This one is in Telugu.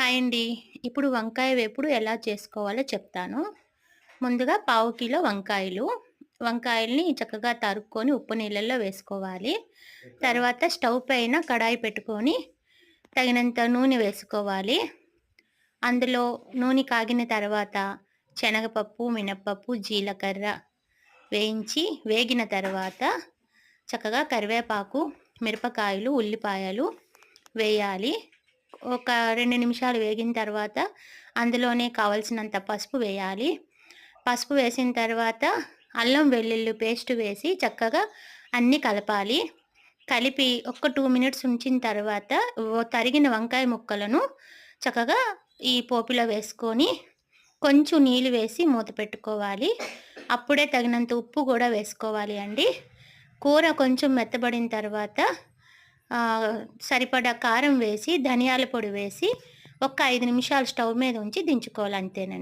హాయ్ అండి. ఇప్పుడు వంకాయ వేపుడు ఎలా చేసుకోవాలో చెప్తాను. ముందుగా పావు కిలో వంకాయల్ని చక్కగా తరుక్కొని ఉప్పు నీళ్ళల్లో వేసుకోవాలి. తర్వాత స్టవ్ పైన కడాయి పెట్టుకొని తగినంత నూనె వేసుకోవాలి. అందులో నూనె కాగిన తర్వాత శనగపప్పు, మినపప్పు, జీలకర్ర వేగిన తర్వాత చక్కగా కరివేపాకు, మిరపకాయలు, ఉల్లిపాయలు వేయాలి. ఒక 2 నిమిషాలు వేగిన తర్వాత అందులోనే కావాల్సినంత పసుపు వేయాలి. పసుపు వేసిన తర్వాత అల్లం వెల్లుల్లి పేస్ట్ వేసి చక్కగా అన్నీ కలపాలి. కలిపి ఒక 2 మినిట్స్ ఉంచిన తర్వాత తరిగిన వంకాయ ముక్కలను చక్కగా ఈ పోపులో వేసుకొని కొంచెం నీళ్ళు వేసి మూత పెట్టుకోవాలి. అప్పుడే తగినంత ఉప్పు కూడా వేసుకోవాలి అండి. కూర కొంచెం మెత్తబడిన తర్వాత సరిపడా కారం వేసి, ధనియాల పొడి వేసి ఒక 5 నిమిషాలు స్టవ్ మీద ఉంచి దించుకోవాలి, అంతేనండి.